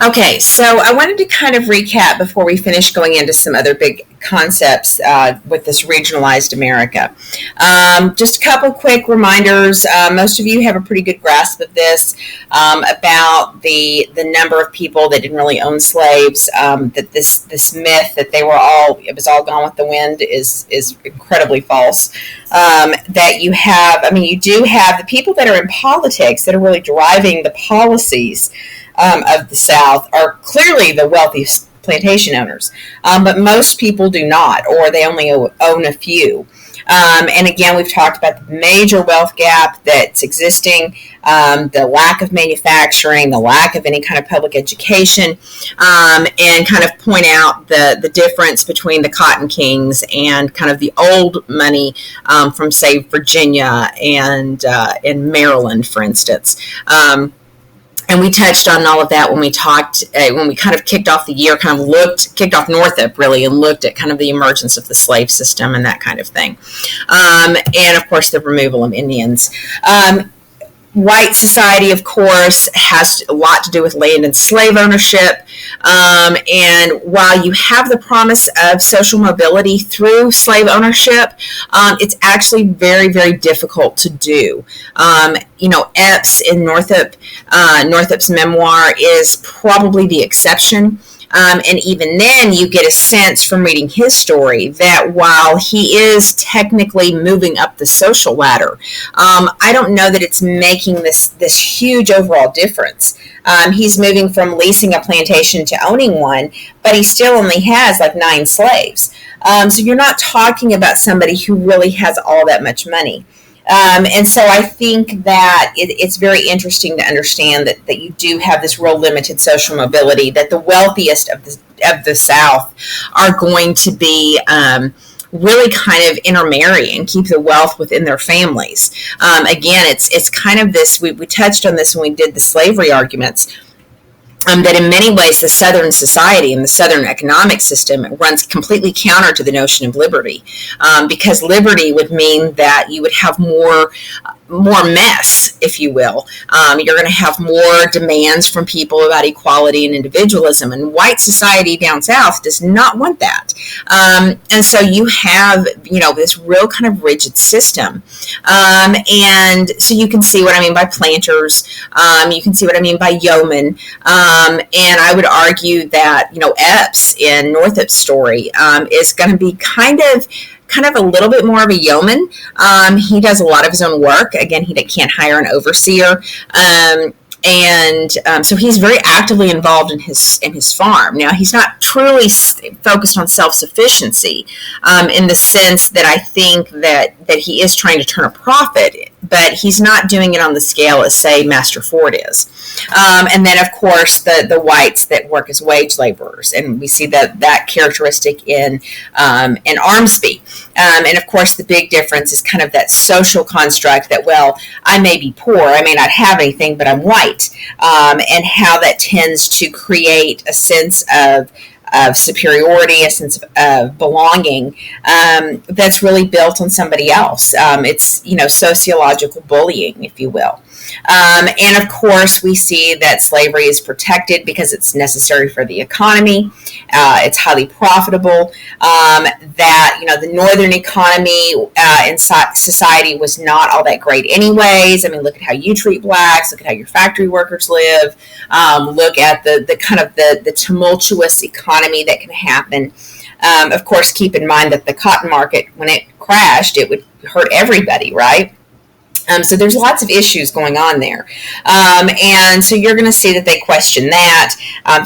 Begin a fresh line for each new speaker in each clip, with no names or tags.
Okay, so I wanted to kind of recap before we finish going into some other big concepts with this regionalized America. Just a couple quick reminders. Most of you have a pretty good grasp of this about the number of people that didn't really own slaves. That this myth that it was all gone with the wind is incredibly false. That you do have the people that are in politics that are really driving the policies of the South are clearly the wealthiest plantation owners, but most people do not, or they only own a few. And again, we've talked about the major wealth gap that's existing, the lack of manufacturing, the lack of any kind of public education, and kind of point out the difference between the Cotton Kings and kind of the old money from, say, Virginia and in Maryland, for instance. And we touched on all of that when we talked, when we kind of kicked off the year, kicked off Northup really, and looked at kind of the emergence of the slave system and that kind of thing. And of course, the removal of Indians. White society, of course, has a lot to do with land and slave ownership. And while you have the promise of social mobility through slave ownership, it's actually very, very difficult to do. Epps in Northup's memoir is probably the exception. And even then, you get a sense from reading his story that while he is technically moving up the social ladder, I don't know that it's making this huge overall difference. He's moving from leasing a plantation to owning one, but he still only has like 9 slaves. So you're not talking about somebody who really has all that much money. And so I think that it's very interesting to understand that you do have this real limited social mobility, that the wealthiest of the South are going to be really kind of intermarry and keep the wealth within their families. Again, it's kind of this, we touched on this when we did the slavery arguments, that in many ways the Southern society and the Southern economic system runs completely counter to the notion of liberty, because liberty would mean that you would have more mess, if you will. You're going to have more demands from people about equality and individualism, and white society down south does not want that. And so you have, this real kind of rigid system. And so you can see what I mean by planters. You can see what I mean by yeomen. And I would argue that, Epps in Northup's story is going to be kind of a little bit more of a yeoman. He does a lot of his own work. Again, he can't hire an overseer. So he's very actively involved in his farm. Now, he's not truly focused on self-sufficiency in the sense that I think that he is trying to turn a profit, but he's not doing it on the scale as, say, Master Ford is. And then, of course, the whites that work as wage laborers, and we see that characteristic in Armsby. And of course, the big difference is kind of that social construct that, well, I may be poor, I may not have anything, but I'm white, and how that tends to create a sense of superiority, a sense of belonging that's really built on somebody else. It's, sociological bullying, if you will. And of course, we see that slavery is protected because it's necessary for the economy. It's highly profitable. That, the northern economy in society was not all that great anyways. I mean, look at how you treat blacks. Look at how your factory workers live. Look at the kind of the tumultuous economy that can happen. Of course, keep in mind that the cotton market, when it crashed, it would hurt everybody, right? So there's lots of issues going on there. And so you're going to see that they question that,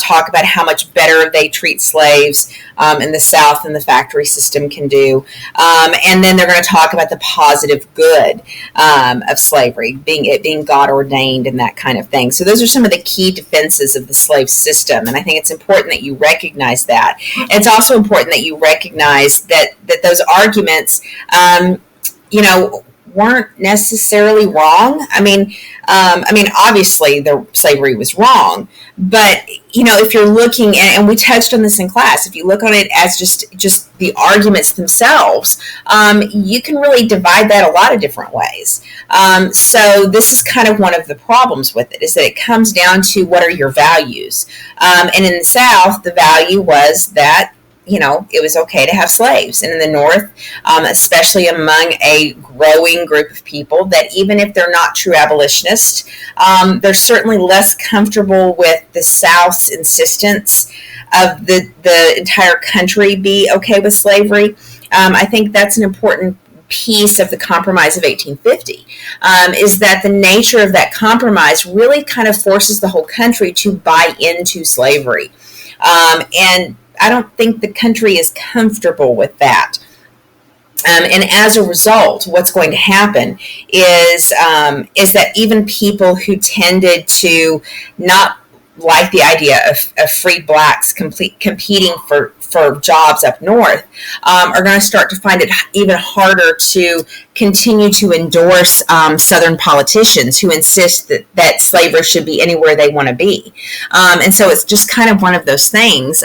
talk about how much better they treat slaves in the South than the factory system can do. And then they're going to talk about the positive good of slavery, being God ordained and that kind of thing. So those are some of the key defenses of the slave system. And I think it's important that you recognize that. It's also important that you recognize that those arguments, weren't necessarily wrong. I mean, obviously the slavery was wrong, but if you're looking at, and we touched on this in class, if you look on it as just the arguments themselves, you can really divide that a lot of different ways. So this is kind of one of the problems with it, is that it comes down to what are your values. And in the South, the value was that it was okay to have slaves. And in the North, especially among a growing group of people, that even if they're not true abolitionists, they're certainly less comfortable with the South's insistence of the entire country be okay with slavery. I think that's an important piece of the Compromise of 1850, is that the nature of that compromise really kind of forces the whole country to buy into slavery. And I don't think the country is comfortable with that. And as a result, what's going to happen is that even people who tended to not like the idea of free blacks competing for jobs up north are going to start to find it even harder to continue to endorse Southern politicians who insist that slavery should be anywhere they want to be. And so it's just kind of one of those things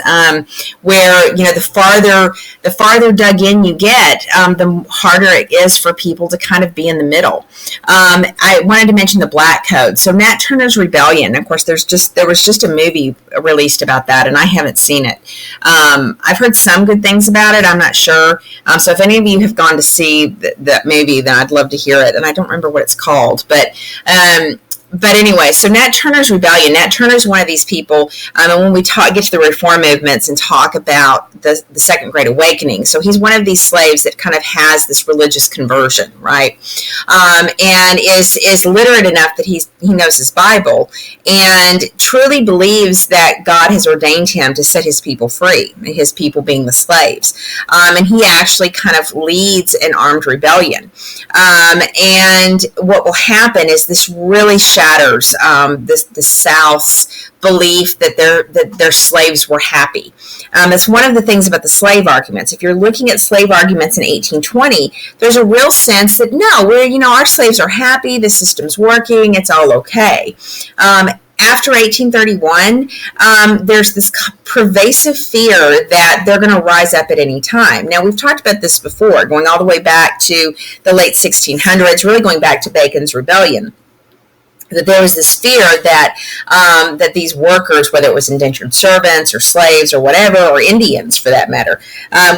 where, the farther dug in you get, the harder it is for people to kind of be in the middle. I wanted to mention the Black Code. So Nat Turner's Rebellion, of course, there was just a movie released about that, and I haven't seen it. I've heard some good things about it. I'm not sure. So if any of you have gone to see that movie, then I'd love to hear it. And I don't remember what it's called, but anyway, so Nat Turner's Rebellion. Nat Turner's one of these people, and when we get to the reform movements and talk about the Second Great Awakening, so he's one of these slaves that kind of has this religious conversion, right? And is literate enough that he knows his Bible and truly believes that God has ordained him to set his people free, his people being the slaves. And he actually kind of leads an armed rebellion. And what will happen is this really shatters the South's belief that their slaves were happy. It's one of the things about the slave arguments. If you're looking at slave arguments in 1820, there's a real sense that no, our slaves are happy, the system's working, it's all okay. After 1831, there's this pervasive fear that they're going to rise up at any time. Now, we've talked about this before, going all the way back to the late 1600s, really going back to Bacon's Rebellion. That there was this fear that that these workers, whether it was indentured servants or slaves or whatever, or Indians for that matter,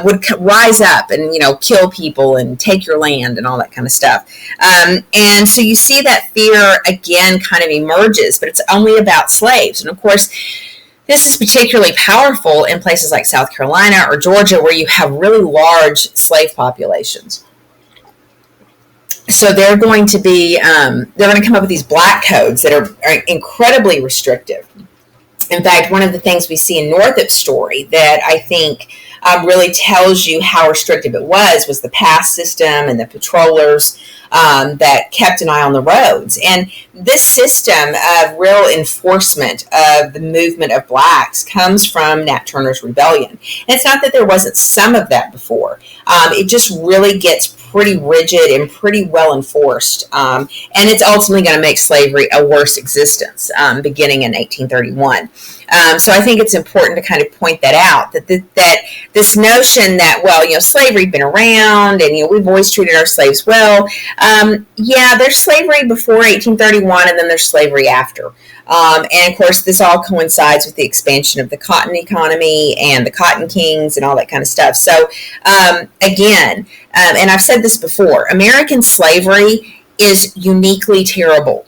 would rise up and kill people and take your land and all that kind of stuff. And so you see that fear again kind of emerges, but it's only about slaves. And of course, this is particularly powerful in places like South Carolina or Georgia, where you have really large slave populations. So they're going to come up with these black codes that are incredibly restrictive. In fact, one of the things we see in Northup's story that I think really tells you how restrictive it was the pass system and the patrollers that kept an eye on the roads. And this system of real enforcement of the movement of blacks comes from Nat Turner's Rebellion. And it's not that there wasn't some of that before. It just really gets pretty rigid and pretty well enforced. And it's ultimately going to make slavery a worse existence beginning in 1831. So I think it's important to kind of point that out, that this notion that, slavery had been around and, we've always treated our slaves well. There's slavery before 1831 and then there's slavery after. And of course, this all coincides with the expansion of the cotton economy and the cotton kings and all that kind of stuff. So again, and I've said this before, American slavery is uniquely terrible.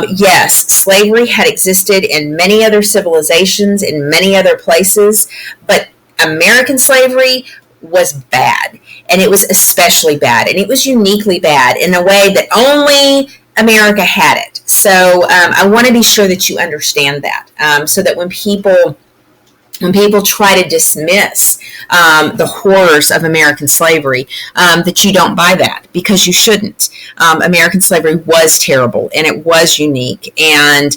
Yes, slavery had existed in many other civilizations, in many other places, but American slavery was bad, and it was especially bad, and it was uniquely bad in a way that only America had it. So I want to be sure that you understand that, so that when people try to dismiss the horrors of American slavery, that you don't buy that, because you shouldn't. American slavery was terrible, and it was unique, and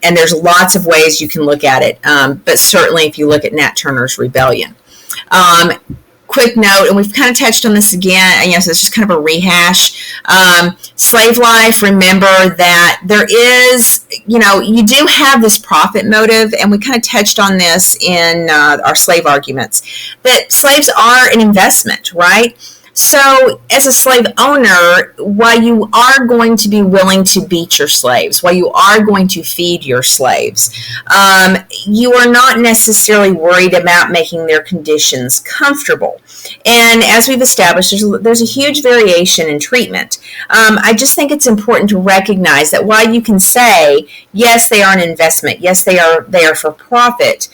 there's lots of ways you can look at it, but certainly if you look at Nat Turner's Rebellion. Quick note, and we've kind of touched on this again, and yes, it's just kind of a rehash. Slave life, remember that there is, you do have this profit motive, and we kind of touched on this in our slave arguments, that slaves are an investment, right? So, as a slave owner, while you are going to be willing to beat your slaves, while you are going to feed your slaves, you are not necessarily worried about making their conditions comfortable. And as we've established, there's a huge variation in treatment. I just think it's important to recognize that while you can say, yes, they are an investment, yes, they are for profit,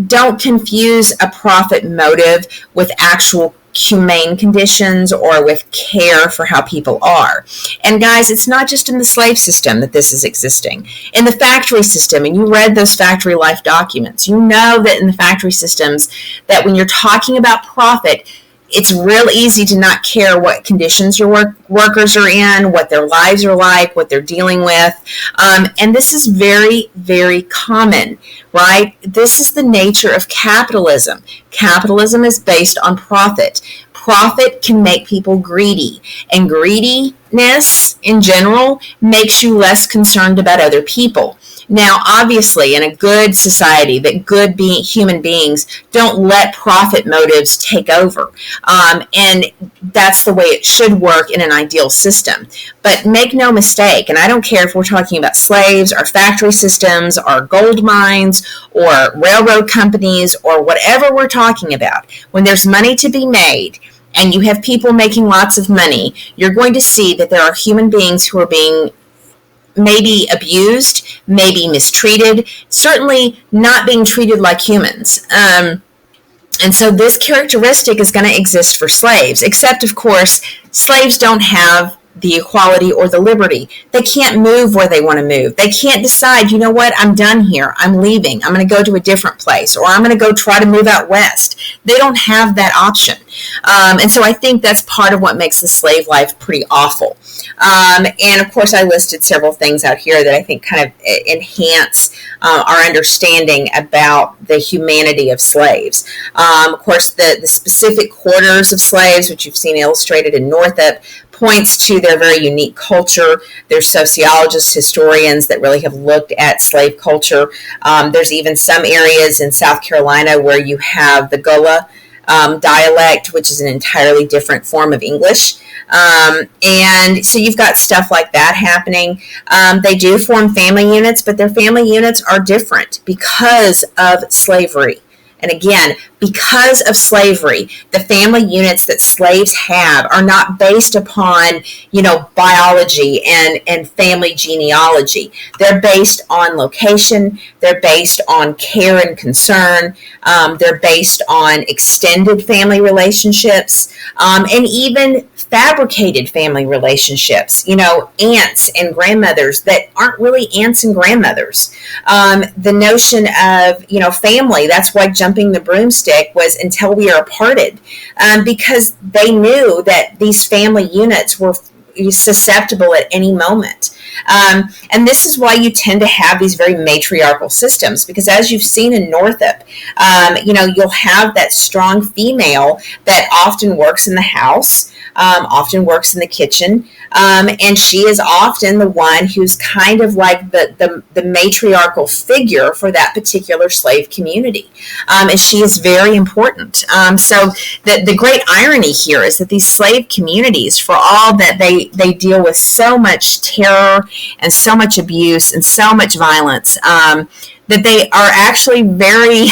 don't confuse a profit motive with actual humane conditions or with care for how people are. And guys, it's not just in the slave system that this is existing. In the factory system, and you read those factory life documents, you know that in the factory systems that when you're talking about profit, it's real easy to not care what conditions your workers are in, what their lives are like, what they're dealing with. And this is very, very common, right? This is the nature of capitalism. Capitalism is based on profit. Profit can make people greedy, and greediness in general makes you less concerned about other people. Now, obviously, in a good society, that good human beings don't let profit motives take over. And that's the way it should work in an ideal system. But make no mistake, and I don't care if we're talking about slaves, or factory systems, or gold mines, or railroad companies, or whatever we're talking about, when there's money to be made, and you have people making lots of money, you're going to see that there are human beings who are being maybe abused, maybe mistreated, certainly not being treated like humans. And so this characteristic is going to exist for slaves, except, of course, slaves don't have the equality or the liberty. They can't move where they want to move. They can't decide, you know what, I'm done here. I'm leaving. I'm going to go to a different place, or I'm going to go try to move out west. They don't have that option. And so I think that's part of what makes the slave life pretty awful. And of course, I listed several things out here that I think kind of enhance our understanding about the humanity of slaves. Of course, the specific quarters of slaves, which you've seen illustrated in Northup, points to their very unique culture. There's sociologists, historians that really have looked at slave culture. There's even some areas in South Carolina where you have the Gullah dialect, which is an entirely different form of English. And so you've got stuff like that happening. They do form family units, but their family units are different because of slavery. And again, because of slavery, the family units that slaves have are not based upon, biology and family genealogy. They're based on location. They're based on care and concern. They're based on extended family relationships, and even fabricated family relationships, aunts and grandmothers that aren't really aunts and grandmothers. The notion of, family, that's why jumping the broomstick was until we are parted, because they knew that these family units were susceptible at any moment. And this is why you tend to have these very matriarchal systems, because as you've seen in Northup, you'll have that strong female that often works in the house, often works in the kitchen, and she is often the one who's kind of like the matriarchal figure for that particular slave community, and she is very important. So the great irony here is that these slave communities, for all that they deal with so much terror and so much abuse and so much violence, that they are actually very,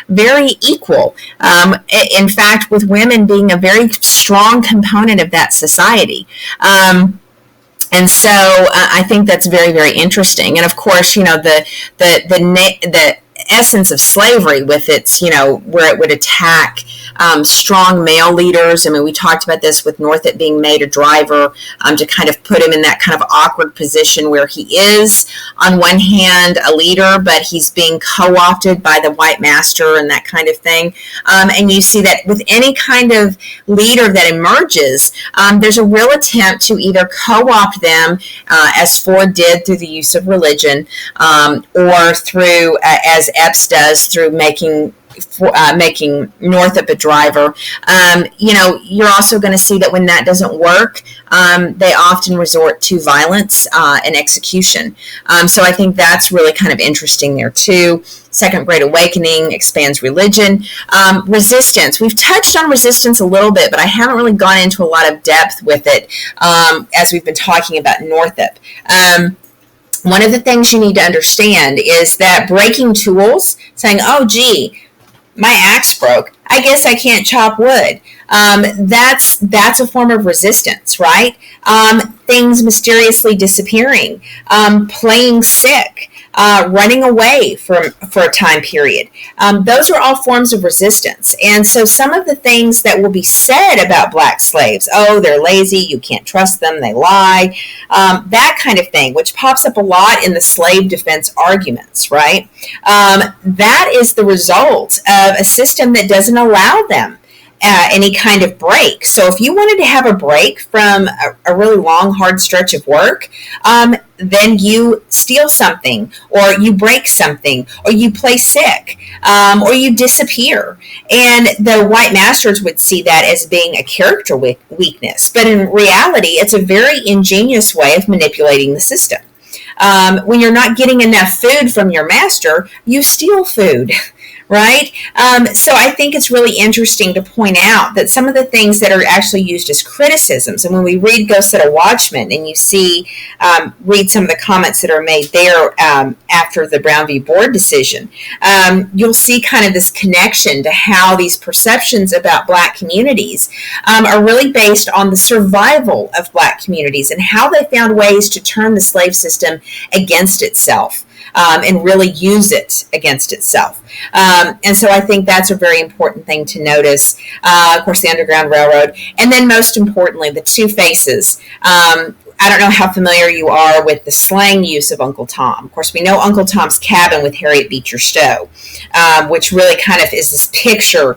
very equal. In fact, with women being a very strong component of that society. And so I think that's very, very interesting. And of course, the essence of slavery with its, where it would attack strong male leaders. I mean, we talked about this with Northup being made a driver, to kind of put him in that kind of awkward position where he is, on one hand, a leader, but he's being co-opted by the white master and that kind of thing. And you see that with any kind of leader that emerges, there's a real attempt to either co-opt them, as Ford did through the use of religion, or through, as Epps does, through making making Northup a driver. You're also going to see that when that doesn't work, they often resort to violence and execution. So I think that's really kind of interesting there too. Second Great Awakening expands religion. Resistance. We've touched on resistance a little bit, but I haven't really gone into a lot of depth with it as we've been talking about Northup. One of the things you need to understand is that breaking tools, saying, oh, gee, my axe broke, I guess I can't chop wood. That's a form of resistance, right? Things mysteriously disappearing, playing sick, running away for a time period. Those are all forms of resistance. And so some of the things that will be said about black slaves, oh, they're lazy, you can't trust them, they lie, that kind of thing, which pops up a lot in the slave defense arguments, right? That is the result of a system that doesn't allow them any kind of break. So if you wanted to have a break from a really long, hard stretch of work, then you steal something, or you break something, or you play sick, or you disappear. And the white masters would see that as being a character weakness. But in reality, it's a very ingenious way of manipulating the system. When you're not getting enough food from your master, you steal food. Right? So I think it's really interesting to point out that some of the things that are actually used as criticisms, and when we read Go Set a Watchman, and you see, read some of the comments that are made there after the Brown v. Board decision, you'll see kind of this connection to how these perceptions about black communities are really based on the survival of black communities and how they found ways to turn the slave system against itself. And really use it against itself. And so I think that's a very important thing to notice. Of course, the Underground Railroad. And then most importantly, the two faces. I don't know how familiar you are with the slang use of Uncle Tom. Of course, we know Uncle Tom's Cabin with Harriet Beecher Stowe, which really kind of is this picture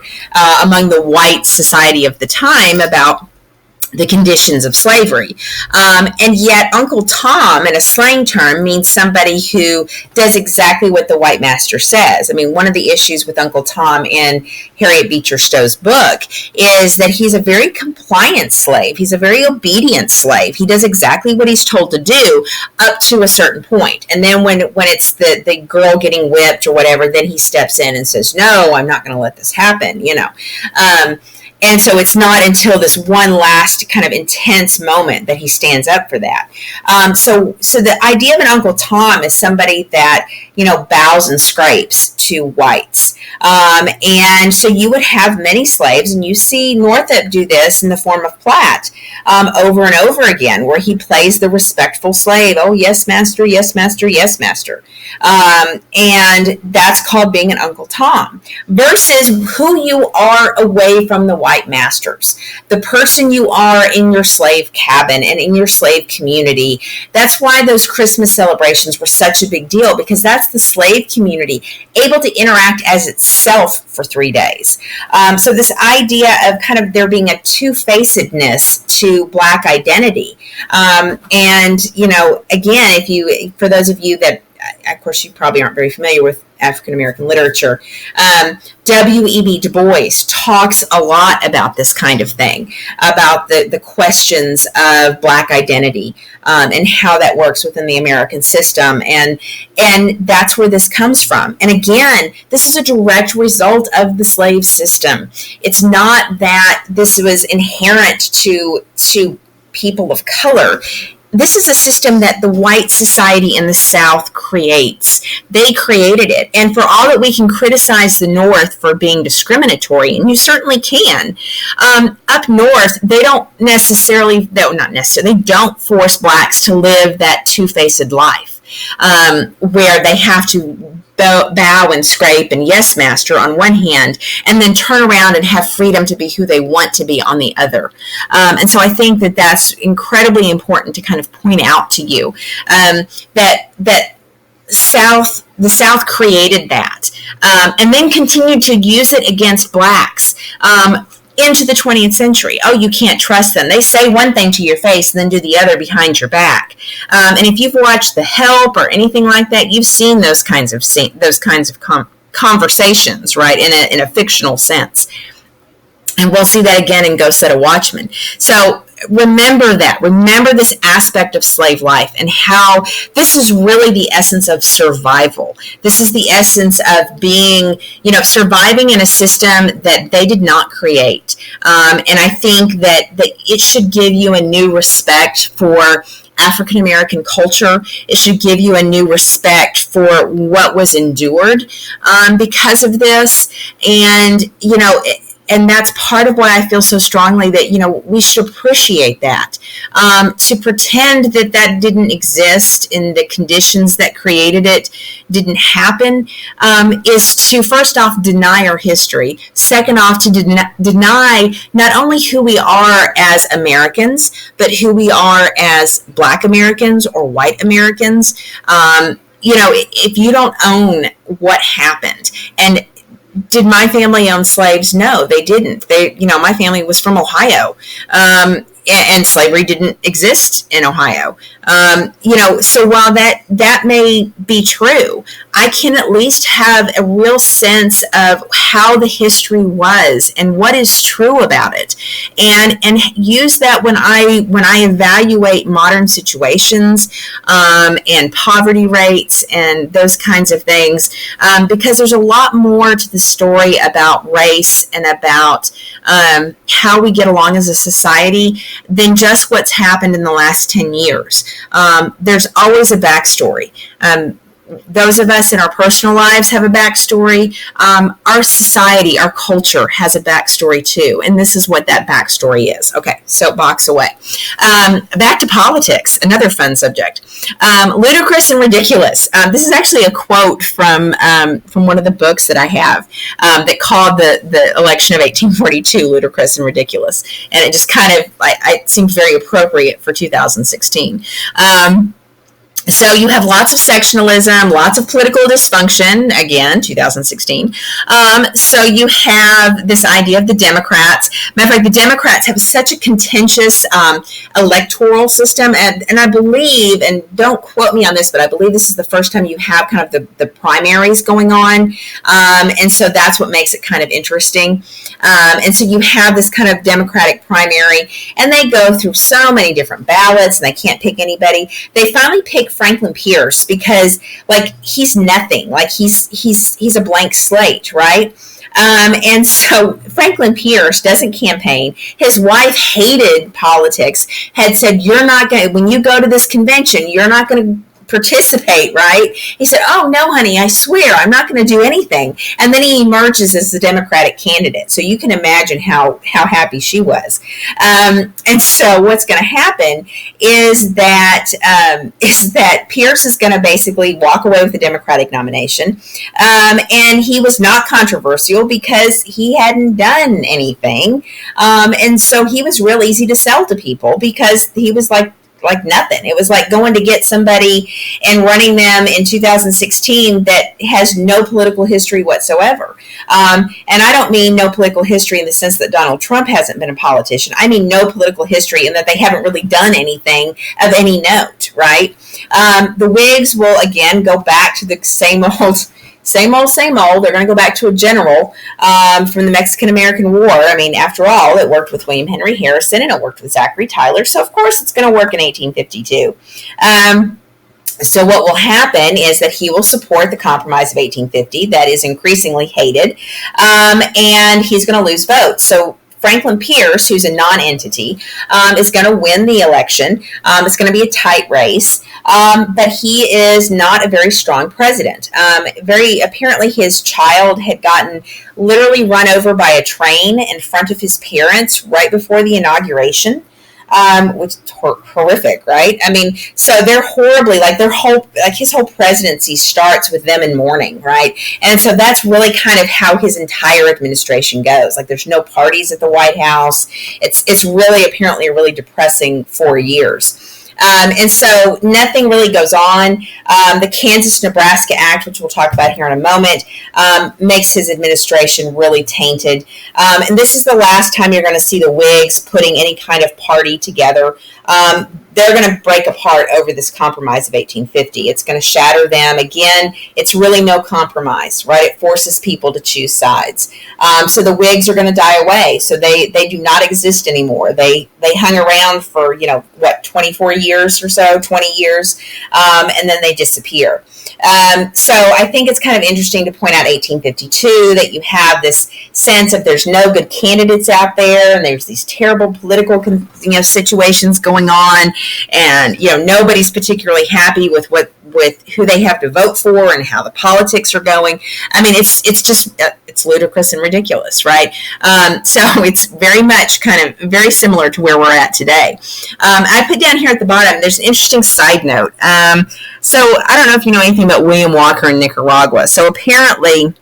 among the white society of the time about the conditions of slavery. And yet Uncle Tom, in a slang term, means somebody who does exactly what the white master says. I mean, one of the issues with Uncle Tom in Harriet Beecher Stowe's book is that he's a very compliant slave. He's a very obedient slave. He does exactly what he's told to do up to a certain point. And then when it's the girl getting whipped or whatever, then he steps in and says, no, I'm not going to let this happen, And so it's not until this one last kind of intense moment that he stands up for that. So the idea of an Uncle Tom is somebody that, bows and scrapes to whites. And so you would have many slaves, and you see Northup do this in the form of Platt over and over again, where he plays the respectful slave. Oh, yes, master, yes, master, yes, master. And that's called being an Uncle Tom, versus who you are away from the white masters, the person you are in your slave cabin and in your slave community. That's why those Christmas celebrations were such a big deal, because that's the slave community able to interact as itself for 3 days. So this idea of kind of there being a two-facedness to black identity. And, again, for those of you that, of course, you probably aren't very familiar with African-American literature, W.E.B. Du Bois talks a lot about this kind of thing, about the questions of black identity and how that works within the American system. And that's where this comes from. And again, this is a direct result of the slave system. It's not that this was inherent to people of color. This is a system that the white society in the South creates. They created it. And for all that we can criticize the North for being discriminatory, and you certainly can, up North, they don't force blacks to live that two-faced life, where they have to bow and scrape and yes master on one hand, and then turn around and have freedom to be who they want to be on the other. And so I think that that's incredibly important to kind of point out to you, that the South created that, and then continued to use it against blacks into the 20th century. Oh, you can't trust them. They say one thing to your face and then do the other behind your back. And if you've watched The Help or anything like that, you've seen those kinds of conversations, right, in a fictional sense. And we'll see that again in Go Set a Watchman. So remember that. Remember this aspect of slave life and how this is really the essence of survival. This is the essence of being, surviving in a system that they did not create. And I think that it should give you a new respect for African American culture. It should give you a new respect for what was endured because of this. And that's part of why I feel so strongly that, we should appreciate that. To pretend that didn't exist in the conditions that created it, didn't happen, is to first off deny our history. Second off, to deny not only who we are as Americans, but who we are as Black Americans or white Americans. If you don't own what happened, and did my family own slaves? No, they didn't. My family was from Ohio, and slavery didn't exist in Ohio. So while that may be true, I can at least have a real sense of how the history was and what is true about it, and use that when I evaluate modern situations and poverty rates and those kinds of things, because there's a lot more to the story about race and about how we get along as a society than just what's happened in the last 10 years. There's always a backstory. Those of us in our personal lives have a backstory. Our society, our culture has a backstory too. And this is what that backstory is. Okay, soapbox away. Back to politics, another fun subject. Ludicrous and ridiculous. This is actually a quote from one of the books that I have that called the election of 1842 ludicrous and ridiculous. And it just kind of, it seemed very appropriate for 2016. So you have lots of sectionalism, lots of political dysfunction, again, 2016. So you have this idea of the Democrats. Matter of fact, the Democrats have such a contentious electoral system, and I believe, and don't quote me on this, but I believe this is the first time you have kind of the primaries going on, and so that's what makes it kind of interesting. And so you have this kind of Democratic primary, and they go through so many different ballots, and they can't pick anybody. They finally pick Franklin Pierce because, he's nothing. He's a blank slate, right? And so Franklin Pierce doesn't campaign. His wife hated politics, had said, when you go to this convention, you're not going to participate, right? He said, "Oh no, honey, I swear I'm not going to do anything." And then he emerges as the Democratic candidate. So you can imagine how happy she was. And so what's going to happen is that Pierce is going to basically walk away with the Democratic nomination. And he was not controversial because he hadn't done anything. And so he was real easy to sell to people because he was like nothing. It was like going to get somebody and running them in 2016 that has no political history whatsoever. And I don't mean no political history in the sense that Donald Trump hasn't been a politician. I mean no political history in that they haven't really done anything of any note, right? The Whigs will again go back to the same old. They're going to go back to a general from the Mexican-American War. I mean, after all, it worked with William Henry Harrison and it worked with Zachary Tyler. So, of course, it's going to work in 1852. So what will happen is that he will support the Compromise of 1850 that is increasingly hated, and he's going to lose votes. So Franklin Pierce, who's a non-entity, is going to win the election. It's going to be a tight race, but he is not a very strong president. Apparently his child had gotten literally run over by a train in front of his parents right before the inauguration. Which is horrific, right? I mean, so they're horribly, his whole presidency starts with them in mourning, right? And so that's really kind of how his entire administration goes. There's no parties at the White House. It's really apparently a really depressing 4 years. And so nothing really goes on. The Kansas-Nebraska Act, which we'll talk about here in a moment, makes his administration really tainted. And this is the last time you're going to see the Whigs putting any kind of party together. they're going to break apart over this compromise of 1850. It's going to shatter them. Again, it's really no compromise, right? It forces people to choose sides. So the Whigs are going to die away. So they do not exist anymore. They hung around for, 24 years or so, 20 years, and then they disappear. So I think it's kind of interesting to point out 1852 that you have this sense of there's no good candidates out there, and there's these terrible political situations going on, and nobody's particularly happy with who they have to vote for and how the politics are going. I mean, it's just it's ludicrous and ridiculous, right? So it's very much kind of very similar to where we're at today. I put down here at the bottom, there's an interesting side note. So I don't know if you know anything about William Walker in Nicaragua. So apparently,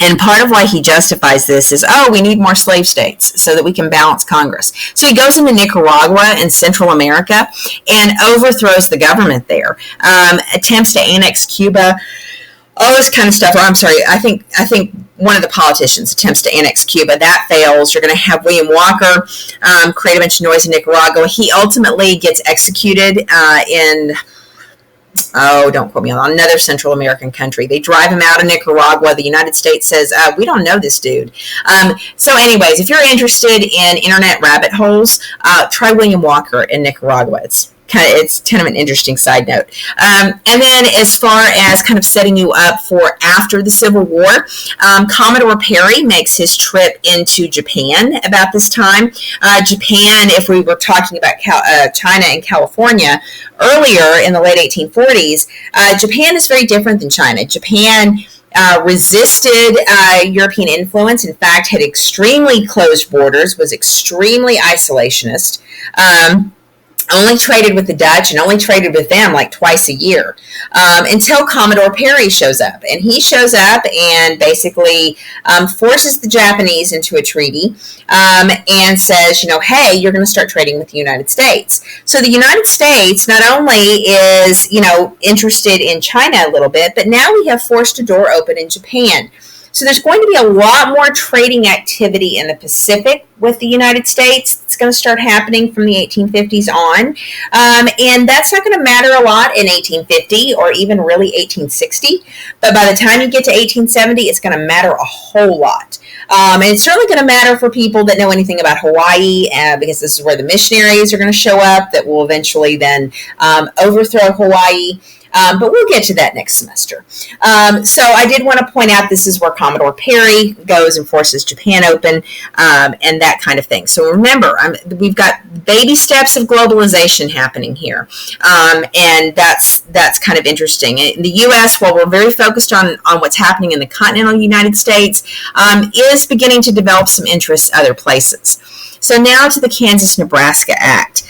and part of why he justifies this is, we need more slave states so that we can balance Congress. So he goes into Nicaragua in Central America and overthrows the government there, attempts to annex Cuba, all this kind of stuff. I think one of the politicians attempts to annex Cuba. That fails. You're going to have William Walker create a bunch of noise in Nicaragua. He ultimately gets executed in... don't quote me on another Central American country. They drive him out of Nicaragua. The United States says, we don't know this dude. So anyways, if you're interested in internet rabbit holes, try William Walker in Nicaragua. It's kind of an interesting side note. And then as far as kind of setting you up for after the Civil War, Commodore Perry makes his trip into Japan about this time. Japan, if we were talking about China and California earlier in the late 1840s, Japan is very different than China. Japan resisted European influence. In fact, had extremely closed borders, was extremely isolationist. Only traded with the Dutch and only traded with them like twice a year until Commodore Perry shows up. And he shows up and basically forces the Japanese into a treaty and says, hey, you're going to start trading with the United States. So the United States not only is, interested in China a little bit, but now we have forced a door open in Japan. So there's going to be a lot more trading activity in the Pacific with the United States. It's going to start happening from the 1850s on. And that's not going to matter a lot in 1850 or even really 1860. But by the time you get to 1870, it's going to matter a whole lot. And it's certainly going to matter for people that know anything about Hawaii, because this is where the missionaries are going to show up that will eventually then overthrow Hawaii. But we'll get to that next semester. So I did want to point out this is where Commodore Perry goes and forces Japan open and that kind of thing. So remember, we've got baby steps of globalization happening here. And that's kind of interesting. In the U.S., while we're very focused on what's happening in the continental United States, is beginning to develop some interests other places. So now to the Kansas-Nebraska Act.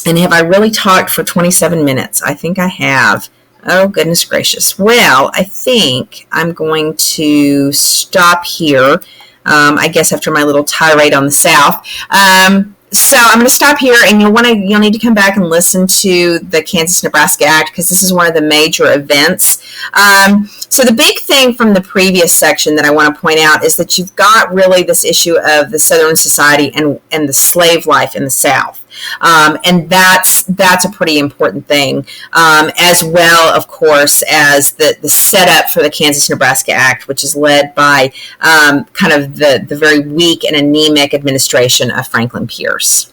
And have I really talked for 27 minutes? I think I have. Oh, goodness gracious. Well, I think I'm going to stop here, I guess after my little tirade on the South. So I'm going to stop here, and you'll need to come back and listen to the Kansas-Nebraska Act, because this is one of the major events. So the big thing from the previous section that I want to point out is that you've got really this issue of the Southern society and the slave life in the South. And that's a pretty important thing, as well, of course, as the setup for the Kansas-Nebraska Act, which is led by kind of the very weak and anemic administration of Franklin Pierce.